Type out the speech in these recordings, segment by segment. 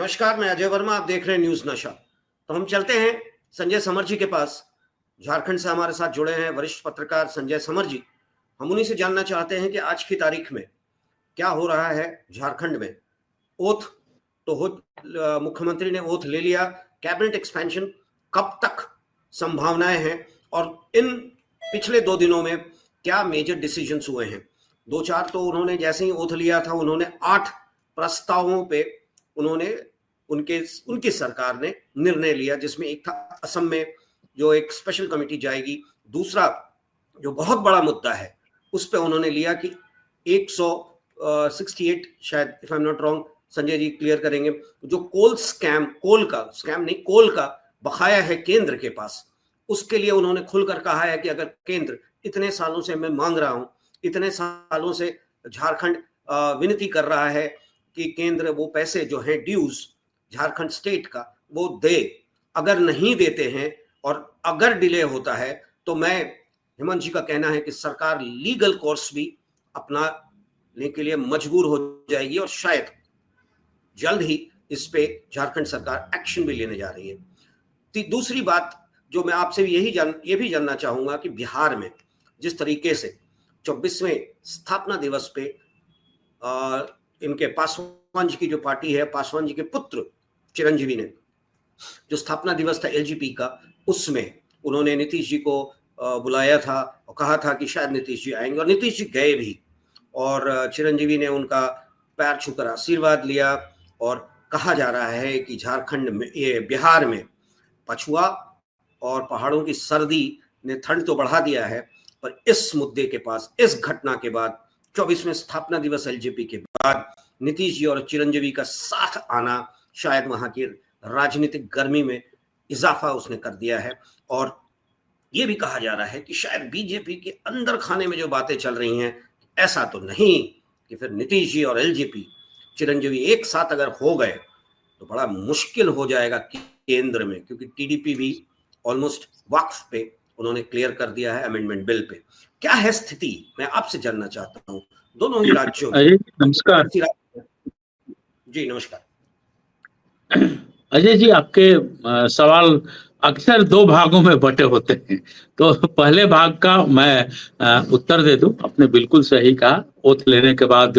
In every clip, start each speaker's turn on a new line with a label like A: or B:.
A: नमस्कार, मैं अजय वर्मा। आप देख रहे हैं न्यूज नशा। तो हम चलते हैं संजय समर जी के पास। झारखंड से हमारे साथ जुड़े हैं वरिष्ठ पत्रकार संजय समर जी। हम उन्हीं से जानना चाहते हैं कि आज की तारीख में क्या हो रहा है झारखंड में। ओथ तो हो, मुख्यमंत्री ने ओथ ले लिया। कैबिनेट एक्सपेंशन कब तक संभावनाएं हैं, और इन पिछले 2 दिनों में क्या मेजर डिसीजंस हुए हैं। 2-4 तो उन्होंने जैसे ही ओथ लिया था, उन्होंने 8 प्रस्तावों पे उनकी सरकार ने निर्णय लिया, जिसमें एक था असम में जो एक स्पेशल कमेटी जाएगी। दूसरा जो बहुत बड़ा मुद्दा है उस पे उन्होंने लिया कि 168 शायद, if I am not wrong, Sanjay ji clear करेंगे, जो कोल का बकाया है केंद्र के पास, उसके लिए उन्होंने खुलकर कहा है कि अगर केंद्र इतने सालों से मैं मांग रहा हूं, इतने सालों से झारखंड विनती कर रहा है कि केंद्र वो पैसे जो है ड्यूज झारखंड स्टेट का वो दे, अगर नहीं देते हैं और अगर डिले होता है तो मैं, हेमंत जी का कहना है कि सरकार लीगल कोर्स भी अपनाने के लिए मजबूर हो जाएगी और शायद जल्द ही इस पे झारखंड सरकार एक्शन भी लेने जा रही है। दूसरी बात जो मैं आपसे ये भी जानना चाहूंगा कि बिहार में जिस तरीके से 24वें स्थापना दिवस पे इनके पासवान जी की जो पार्टी है, पासवान जी के पुत्र चिरंजीवी ने जो स्थापना दिवस था एलजेपी का, उसमें उन्होंने नीतीश जी को बुलाया था और कहा था कि शायद नीतीश जी आएंगे, और नीतीश जी गए भी, और चिरंजीवी ने उनका पैर छूकर आशीर्वाद लिया। और कहा जा रहा है कि झारखंड में, ये बिहार में पछुआ और पहाड़ों की सर्दी ने ठंड तो बढ़ा दिया है, पर इस मुद्दे के पास, इस घटना के बाद, 24वें स्थापना दिवस एलजेपी के बाद नीतीश जी और चिरंजीवी का साथ आना शायद वहां की राजनीतिक गर्मी में इजाफा उसने कर दिया है। और यह भी कहा जा रहा है कि शायद बीजेपी के अंदर खाने में जो बातें चल रही हैं, ऐसा तो नहीं कि फिर नीतीश जी और एलजेपी, चिरंजीवी एक साथ अगर हो गए तो बड़ा मुश्किल हो जाएगा केंद्र में, क्योंकि टीडीपी भी ऑलमोस्ट वक्फ पे उन्होंने क्लियर कर दिया है अमेंडमेंट बिल पे। क्या है स्थिति, मैं आपसे जानना चाहता हूँ दोनों ही राज्यों में।
B: नमस्कार
A: जी। नमस्कार
B: अजय जी, आपके सवाल अक्सर 2 भागों में बटे होते हैं, तो पहले भाग का मैं उत्तर दे दूं। आपने बिल्कुल सही कहा, ओथ लेने के बाद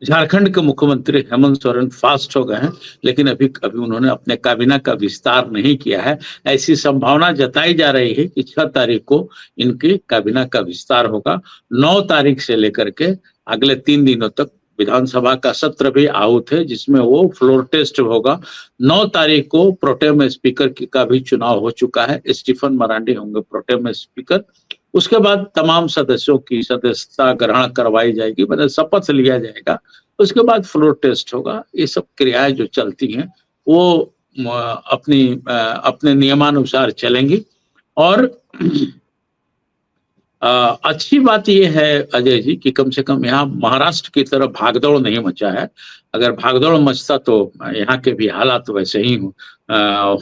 B: झारखंड के मुख्यमंत्री हेमंत सोरेन फास्ट हो गए हैं, लेकिन अभी उन्होंने अपने काबीना का विस्तार नहीं किया है। ऐसी संभावना जताई जा रही है कि 6 तारीख को इनके काबीना का विस्तार होगा। 9 तारीख से लेकर के अगले 3 दिनों तक विधानसभा का सत्र भी आहूत है, जिसमें वो फ्लोर टेस्ट होगा। 9 तारीख को प्रोटेम स्पीकर का भी चुनाव हो चुका है, स्टीफन मरांडी होंगे प्रोटेम स्पीकर। उसके बाद तमाम सदस्यों की सदस्यता ग्रहण करवाई जाएगी, मतलब शपथ लिया जाएगा। उसके बाद फ्लोर टेस्ट होगा। ये सब क्रियाएं जो चलती हैं वो अपने नियमानुसार चलेंगी। और अच्छी बात यह है अजय जी कि कम से कम यहाँ महाराष्ट्र की तरह भागदौड़ नहीं मचा है। अगर भागदौड़ मचता तो यहाँ के भी हालात वैसे ही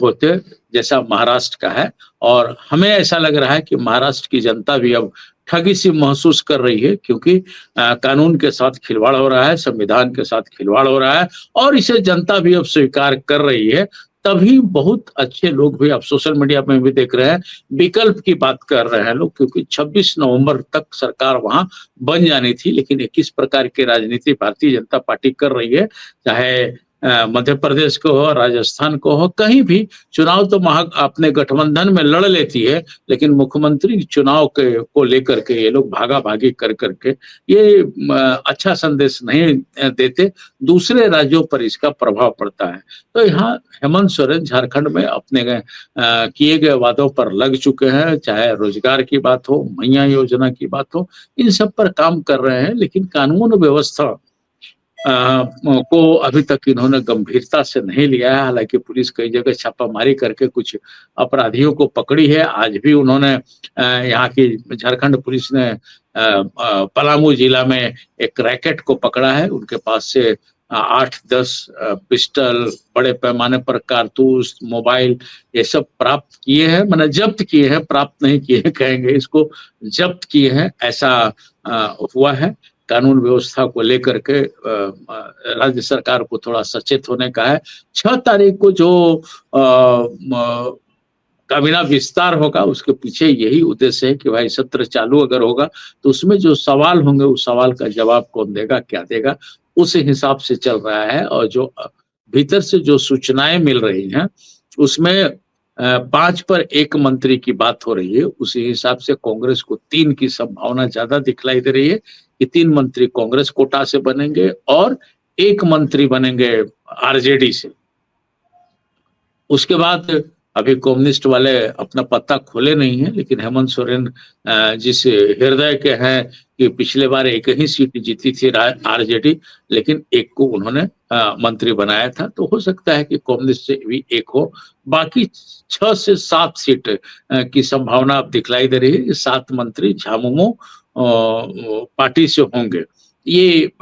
B: होते जैसा महाराष्ट्र का है। और हमें ऐसा लग रहा है कि महाराष्ट्र की जनता भी अब ठगी सी महसूस कर रही है, क्योंकि कानून के साथ खिलवाड़ हो रहा है, संविधान के साथ खिलवाड़ हो रहा है, और इसे जनता भी अब स्वीकार कर रही है। तभी बहुत अच्छे लोग भी, आप सोशल मीडिया में भी देख रहे हैं, विकल्प की बात कर रहे हैं लोग, क्योंकि 26 नवंबर तक सरकार वहां बन जानी थी। लेकिन ये किस प्रकार की राजनीति भारतीय जनता पार्टी कर रही है, चाहे मध्य प्रदेश को हो, राजस्थान को हो, कहीं भी चुनाव तो अपने गठबंधन में लड़ लेती है, लेकिन मुख्यमंत्री चुनाव को लेकर के ये लोग भागा भागी कर करके ये अच्छा संदेश नहीं देते। दूसरे राज्यों पर इसका प्रभाव पड़ता है। तो यहाँ हेमंत सोरेन झारखंड में अपने किए गए वादों पर लग चुके हैं, चाहे रोजगार की बात हो, मैया योजना की बात हो, इन सब पर काम कर रहे हैं। लेकिन कानून व्यवस्था को अभी तक इन्होंने गंभीरता से नहीं लिया है। हालांकि पुलिस कई जगह छापामारी करके कुछ अपराधियों को पकड़ी है। आज भी उन्होंने यहाँ की झारखंड पुलिस ने पलामू जिला में एक रैकेट को पकड़ा है। उनके पास से 8-10 पिस्टल, बड़े पैमाने पर कारतूस, मोबाइल, ये सब प्राप्त किए हैं। मैंने जब्त किए हैं, प्राप्त नहीं किए हैं कहेंगे इसको, जब्त किए हैं, ऐसा हुआ है। कानून व्यवस्था को लेकर के राज्य सरकार को थोड़ा सचेत होने का है। 6 तारीख को जो काबीना विस्तार होगा उसके पीछे यही उद्देश्य है कि भाई सत्र चालू अगर होगा तो उसमें जो सवाल होंगे उस सवाल का जवाब कौन देगा, क्या देगा, उस हिसाब से चल रहा है। और जो भीतर से जो सूचनाएं मिल रही हैं उसमें 5 पर 1 मंत्री की बात हो रही है। उसी हिसाब से कांग्रेस को 3 की संभावना ज्यादा दिखलाई दे रही है कि 3 मंत्री कांग्रेस कोटा से बनेंगे और 1 मंत्री बनेंगे आरजेडी से। उसके बाद अभी कम्युनिस्ट वाले अपना पत्ता खोले नहीं है, लेकिन हेमंत सोरेन जिस हृदय के हैं कि पिछले बार 1 ही सीट जीती थी आरजेडी, लेकिन 1 को उन्होंने मंत्री बनाया था। तो हो सकता है कि कम्युनिस्ट से भी 1 हो। बाकी 6 से 7 सीट की संभावना अब दिखलाई दे रही है कि 7 मंत्री झामुमो पार्टी से होंगे। ये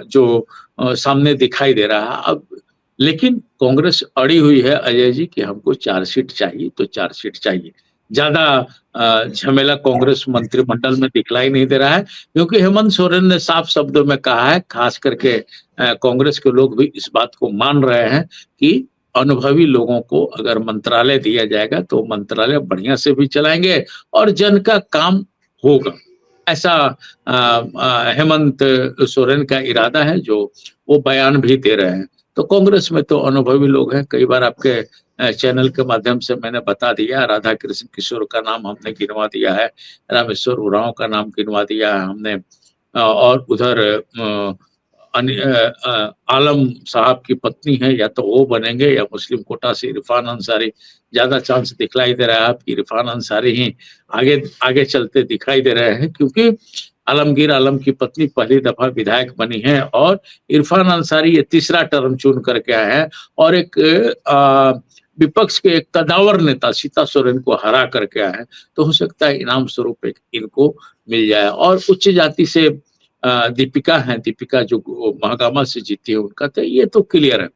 B: जो सामने दिखाई दे रहा है। अब लेकिन कांग्रेस अड़ी हुई है अजय जी कि हमको 4 सीट चाहिए तो 4 सीट चाहिए। ज्यादा झमेला कांग्रेस मंत्रिमंडल में दिखलाई नहीं दे रहा है, क्योंकि हेमंत सोरेन ने साफ शब्दों में कहा है, खास करके कांग्रेस के लोग भी इस बात को मान रहे हैं कि अनुभवी लोगों को अगर मंत्रालय दिया जाएगा तो मंत्रालय बढ़िया से भी चलाएंगे और जन का काम होगा। ऐसा हेमंत सोरेन का इरादा है, जो वो बयान भी दे रहे हैं। तो कांग्रेस में तो अनुभवी लोग हैं। कई बार आपके चैनल के माध्यम से मैंने बता दिया, राधा कृष्ण किशोर का नाम हमने गिनवा दिया है, रामेश्वर उरांव का नाम गिनवा दिया है हमने, और उधर आलम साहब की पत्नी है, या तो वो बनेंगे या मुस्लिम कोटा से इरफान अंसारी। ज्यादा चांस दिखलाई दे रहा है कि इरफान अंसारी ही आगे आगे चलते दिखाई दे रहे हैं, क्योंकि आलमगीर आलम की पत्नी पहली दफा विधायक बनी है और इरफान अंसारी ये 3रा टर्म चुन करके आए हैं और एक विपक्ष के एक कदावर नेता सीता सोरेन को हरा करके आए हैं। तो हो सकता है इनाम स्वरूप इनको मिल जाए। और उच्च जाति से दीपिका है, दीपिका जो महागामा से जीती है उनका, तो ये तो क्लियर है।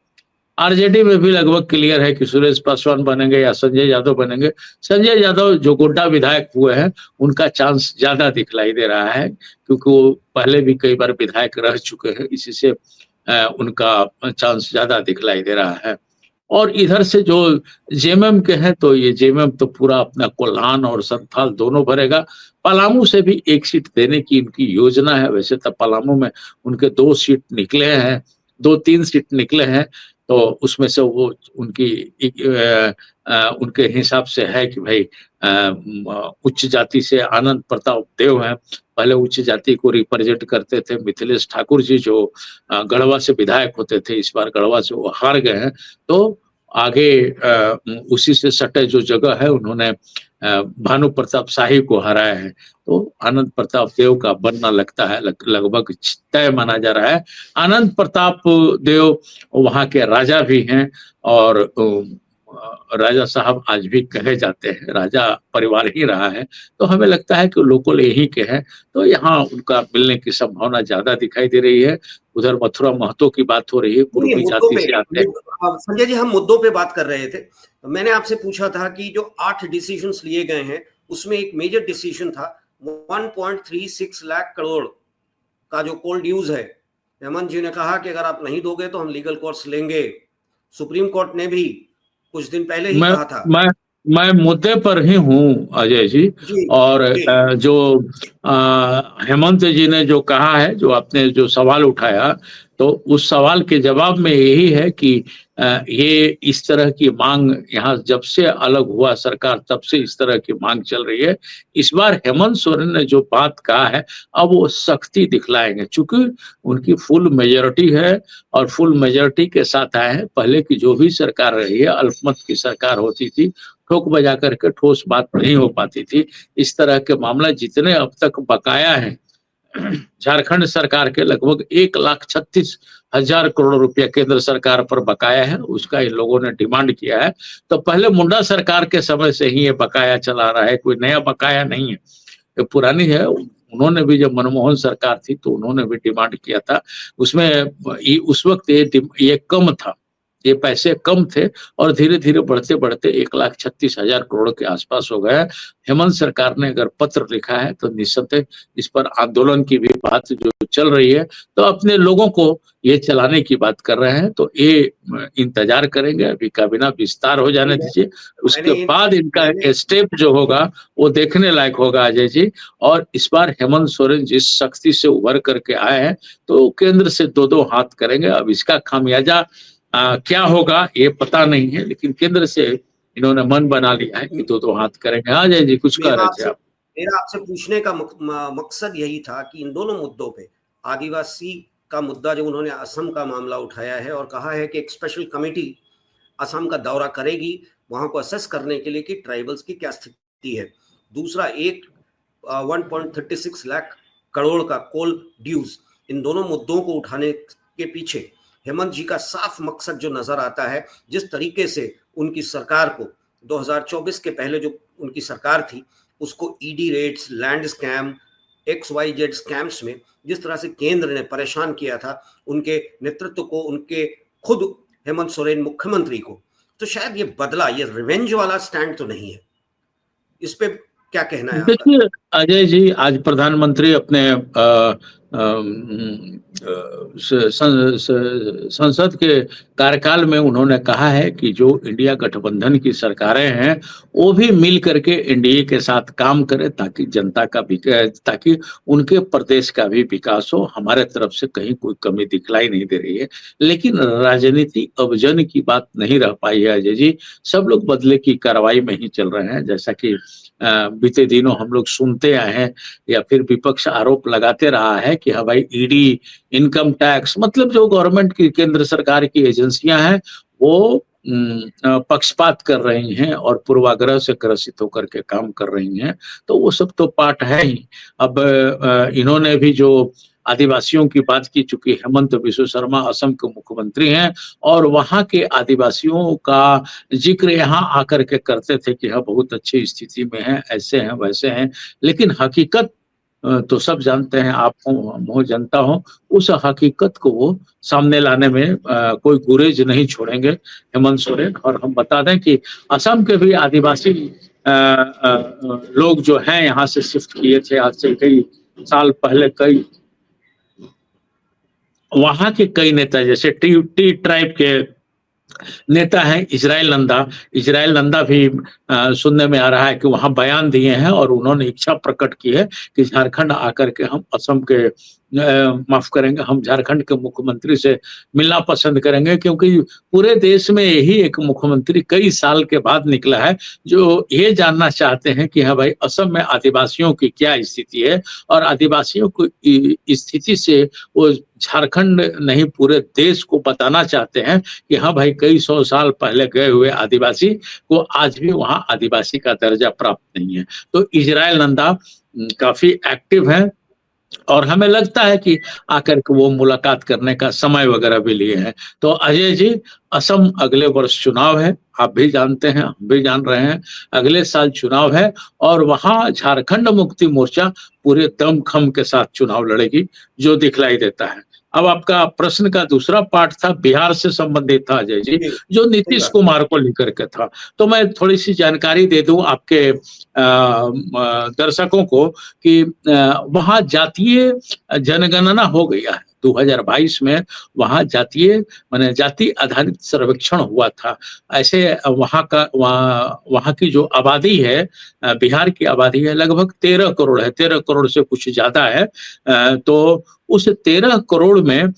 B: आरजेडी में भी लगभग क्लियर है कि सुरेश पासवान बनेंगे या संजय यादव बनेंगे। संजय यादव जो गोड्डा विधायक हुए हैं उनका चांस ज्यादा दिखलाई दे रहा है, क्योंकि वो पहले भी कई बार विधायक रह चुके हैं, इसी से उनका चांस ज्यादा दिखलाई दे रहा है। और इधर से जो जेएमएम के हैं, तो ये जेएमएम तो पूरा अपना कोल्हान और संथाल दोनों भरेगा। पलामू से भी 1 सीट देने की उनकी योजना है। वैसे तो पलामू में उनके 2 सीट निकले हैं, 2-3 सीट निकले हैं, तो उसमें से वो उनके हिसाब से है कि भाई उच्च जाति से आनंद प्रताप देव हैं, पहले उच्च जाति को रिप्रेजेंट करते थे। मिथिलेश ठाकुर जी जो गढ़वा से विधायक होते थे, इस बार गढ़वा से वो हार गए हैं, तो आगे उसी से सटे जो जगह है उन्होंने भानु प्रताप शाही को हराया है। तो आनंद प्रताप देव का बनना लगता है लगभग तय माना जा रहा है। आनंद प्रताप देव वहां के राजा भी हैं और राजा साहब आज भी कहे जाते हैं, राजा परिवार ही रहा है, तो हमें लगता है कि लोकल यही के हैं, तो यहाँ उनका मिलने की संभावना ज्यादा दिखाई दे रही है। उधर मथुरा महतो की बात हो रही है, पूर्वी जाति से आते हैं।
A: संजय जी, हम मुद्दों पे बात कर रहे थे। मैंने आपसे पूछा था कि जो 8 डिसीजंस लिए गए हैं उसमें एक मेजर डिसीजन था 1.36 लाख करोड़ का जो कोल ड्यूज है। हेमंत जी ने कहा कि अगर आप नहीं दोगे तो हम लीगल कोर्स लेंगे। सुप्रीम कोर्ट ने भी कुछ दिन पहले ही कहा था।
B: मैं मुद्दे पर ही हूँ अजय जी, और जो हेमंत जी ने जो कहा है, जो आपने जो सवाल उठाया, तो उस सवाल के जवाब में यही है कि ये इस तरह की मांग यहाँ जब से अलग हुआ सरकार तब से इस तरह की मांग चल रही है। इस बार हेमंत सोरेन ने जो बात कहा है अब वो सख्ती दिखलाएंगे, चूंकि उनकी फुल मेजोरिटी है और फुल मेजोरिटी के साथ आए हैं। पहले की जो भी सरकार रही है, अल्पमत की सरकार होती थी, ठोक बजा करके ठोस बात नहीं हो पाती थी। इस तरह के मामला जितने अब तक बकाया है, झारखंड सरकार के लगभग 1,36,000 करोड़ रुपया केंद्र सरकार पर बकाया है, उसका इन लोगों ने डिमांड किया है। तो पहले मुंडा सरकार के समय से ही ये बकाया चला रहा है, कोई नया बकाया नहीं है, ये पुरानी है। उन्होंने भी जब मनमोहन सरकार थी तो उन्होंने भी डिमांड किया था, उसमें उस वक्त ये कम था, ये पैसे कम थे और धीरे धीरे बढ़ते बढ़ते 1,36,000 करोड़ के आसपास हो गया। हेमंत सरकार ने अगर पत्र लिखा है तो निश्चित इस पर आंदोलन की भी बात जो चल रही है, तो अपने लोगों को ये चलाने की बात कर रहे हैं। तो ये इंतजार करेंगे, अभी काबिना विस्तार हो जाने दीजिए, उसके बाद इनका स्टेप जो होगा वो देखने लायक होगा अजय जी। और इस बार हेमंत सोरेन जिस शक्ति से उभर करके आए हैं तो केंद्र से दो दो हाथ करेंगे। अब इसका खामियाजा क्या होगा ये पता नहीं है, लेकिन केंद्र से इन्होंने मन बना लिया है कि दो दो हाथ करेंगे। हाँ जय जी, कुछ कह रहे थे आप?
A: मेरा आपसे पूछने का मकसद यही था कि इन दोनों मुद्दों पे, आदिवासी का मुद्दा जो उन्होंने असम का मामला उठाया है और कहा है कि एक स्पेशल कमेटी असम का दौरा करेगी वहां को असेस करने के लिए कि ट्राइबल्स की क्या स्थिति है। दूसरा, 1.36 लाख करोड़ का कोल ड्यूज, इन दोनों मुद्दों को उठाने के पीछे हेमंत जी का साफ मकसद जो नजर आता है, जिस तरीके से उनकी सरकार को 2024 के पहले जो उनकी सरकार थी उसको ED raids, land scam, XYZ scams में जिस तरह से केंद्र ने परेशान किया था उनके नेतृत्व को, उनके खुद हेमंत सोरेन मुख्यमंत्री को, तो शायद ये बदला, ये रिवेंज वाला स्टैंड तो नहीं है। इस पे क्या कहना है?
B: देखिए अजय जी, आज प्रधानमंत्री अपने संसद के कार्यकाल में उन्होंने कहा है कि जो इंडिया गठबंधन की सरकारें हैं वो भी मिल करके एनडीए के साथ काम करें ताकि जनता का भी, ताकि उनके प्रदेश का भी विकास हो। हमारे तरफ से कहीं कोई कमी दिखलाई नहीं दे रही है, लेकिन राजनीति अब जन की बात नहीं रह पाई है अजय जी। सब लोग बदले की कार्रवाई में ही चल रहे हैं। जैसा कि बीते दिनों हम लोग सुनते आए हैं या फिर विपक्ष आरोप लगाते रहा है कि हाँ भाई ईडी, इनकम टैक्स, मतलब जो गवर्नमेंट की, केंद्र सरकार की एजेंसियां हैं वो पक्षपात कर रही हैं और पूर्वाग्रह से ग्रसित होकर के काम कर रही हैं। तो वो सब तो पार्ट है ही। अब इन्होंने भी जो आदिवासियों की बात की, चूंकि हेमंत बिस्व शर्मा असम के मुख्यमंत्री हैं और वहां के आदिवासियों का जिक्र यहाँ आकर के करते थे कि हाँ बहुत अच्छी स्थिति में है, ऐसे हैं वैसे हैं, लेकिन हकीकत तो सब जानते हैं, आप हो, हम हो, जनता हो, उस हकीकत को वो सामने लाने में कोई गुरेज नहीं छोड़ेंगे हेमंत सोरेन। और हम बता दें कि असम के भी आदिवासी लोग जो हैं यहाँ से शिफ्ट किए थे आज से कई साल पहले। कई वहां के कई नेता जैसे टी ट्राइब के नेता हैं इजराइल नंदा भी सुनने में आ रहा है कि वहां बयान दिए हैं और उन्होंने इच्छा प्रकट की है कि झारखंड आकर के हम असम के माफ करेंगे, हम झारखंड के मुख्यमंत्री से मिलना पसंद करेंगे, क्योंकि पूरे देश में यही एक मुख्यमंत्री कई साल के बाद निकला है जो ये जानना चाहते हैं कि हाँ भाई असम में आदिवासियों की क्या स्थिति है और आदिवासियों की स्थिति से वो झारखंड नहीं पूरे देश को बताना चाहते हैं कि हाँ भाई कई 100 साल पहले गए हुए आदिवासी को आज भी वहां आदिवासी का दर्जा प्राप्त नहीं है। तो इजराइल नंदा काफी एक्टिव है और हमें लगता है कि आकर के वो मुलाकात करने का समय वगैरह भी लिए हैं। तो अजय जी, असम अगले वर्ष चुनाव है, आप भी जानते हैं, हम भी जान रहे हैं, अगले साल चुनाव है और वहां झारखंड मुक्ति मोर्चा पूरे दमखम के साथ चुनाव लड़ेगी जो दिखलाई देता है। अब आपका प्रश्न का दूसरा पार्ट था बिहार से संबंधित था अजय जी, जो नीतीश कुमार को लेकर के था। तो मैं थोड़ी सी जानकारी दे दूं आपके दर्शकों को कि वहां जातीय जनगणना हो गया है 2022 में। वहां माने जाति आधारित सर्वेक्षण हुआ था। ऐसे वहां की जो आबादी है, बिहार की आबादी है लगभग 13 करोड़ है, 13 करोड़ से कुछ ज्यादा है। तो उस 13 करोड़ में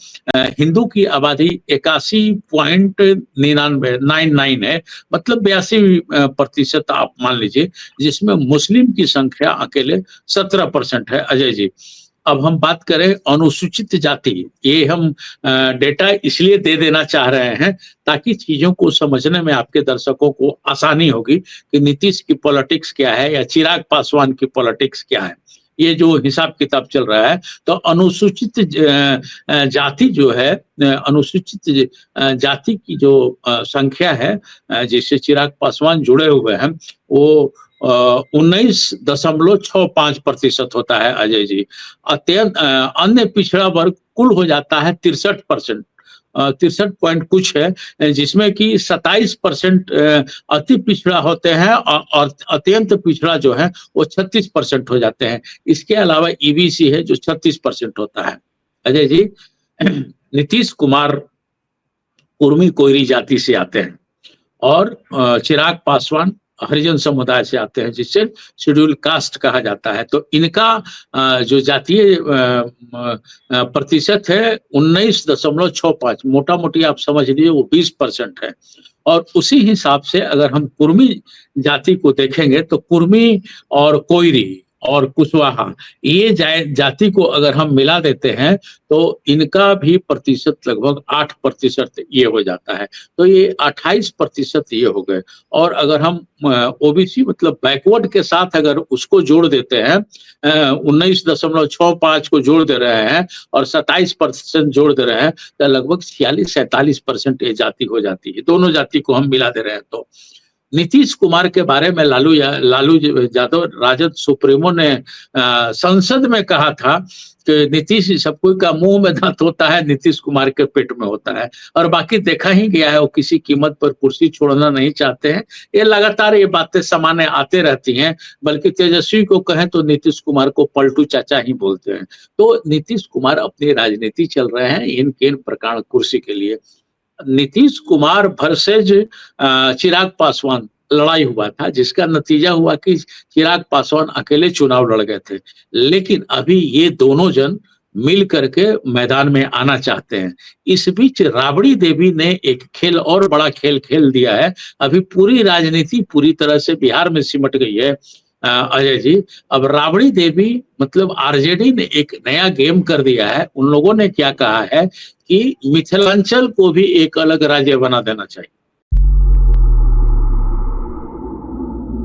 B: हिंदू की आबादी 81.99 है, मतलब 82% आप मान लीजिए, जिसमें मुस्लिम की संख्या अकेले 17% है अजय जी। अब हम बात करें अनुसूचित जाति, ये हम डेटा इसलिए दे देना चाह रहे हैं ताकि चीजों को समझने में आपके दर्शकों को आसानी होगी कि नीतीश की पॉलिटिक्स क्या है या चिराग पासवान की पॉलिटिक्स क्या है, ये जो हिसाब किताब चल रहा है। तो अनुसूचित जाति जो है, अनुसूचित जाति की जो संख्या है जिससे चिराग पासवान जुड़े हुए हैं, वो 19.65% होता है अजय जी। अन्य पिछड़ा वर्ग कुल हो जाता है 63%। 63 पॉइंट कुछ है, जिसमें कि 27% अति पिछड़ा होते हैं और अत्यंत पिछड़ा जो है वो 36% हो जाते हैं। इसके अलावा ईबीसी है जो 36% होता है। अजय जी, नीतीश कुमार कुर्मी कोयरी जाति से आते हैं और चिराग पासवान हरिजन समुदाय से आते हैं, जिससे शेड्यूल कास्ट कहा जाता है। तो इनका जो जातीय प्रतिशत है 19.65, मोटा मोटी आप समझ लीजिए वो 20% है। और उसी हिसाब से अगर हम कुर्मी जाति को देखेंगे तो कुर्मी और कोयरी और कुशवाहा, ये जाति को अगर हम मिला देते हैं तो इनका भी प्रतिशत लगभग 8% ये हो जाता है। तो ये 28% ये हो गए। और अगर हम ओबीसी मतलब बैकवर्ड के साथ अगर उसको जोड़ देते हैं, 19.65 को जोड़ दे रहे हैं और 27% जोड़ दे रहे हैं, तो लगभग 46-47% ये जाति हो जाती है। दोनों जाति को हम मिला दे रहे हैं। तो नीतीश कुमार के बारे में लालू यादव राजद सुप्रीमो ने संसद में कहा था कि नीतीश सबको का मुंह में दांत होता है, नीतीश कुमार के पेट में होता है। और बाकी देखा ही गया है, वो किसी कीमत पर कुर्सी छोड़ना नहीं चाहते हैं। ये लगातार ये बातें सामान्य आते रहती हैं। बल्कि तेजस्वी को कहें तो नीतीश कुमार को पलटू चाचा ही बोलते हैं। तो नीतीश कुमार अपनी राजनीति चल रहे हैं इन प्रकार कुर्सी के लिए। नीतीश कुमार वर्सेज चिराग पासवान लड़ाई हुआ था, जिसका नतीजा हुआ कि चिराग पासवान अकेले चुनाव लड़ गए थे। लेकिन अभी ये दोनों जन मिल करके मैदान में आना चाहते हैं। इस बीच राबड़ी देवी ने एक खेल और बड़ा खेल खेल दिया है। अभी पूरी राजनीति पूरी तरह से बिहार में सिमट गई है अजय जी। अब राबड़ी देवी मतलब आरजेडी ने एक नया गेम कर दिया है। उन लोगों ने क्या कहा है कि मिथिलांचल को भी एक अलग राज्य बना देना चाहिए।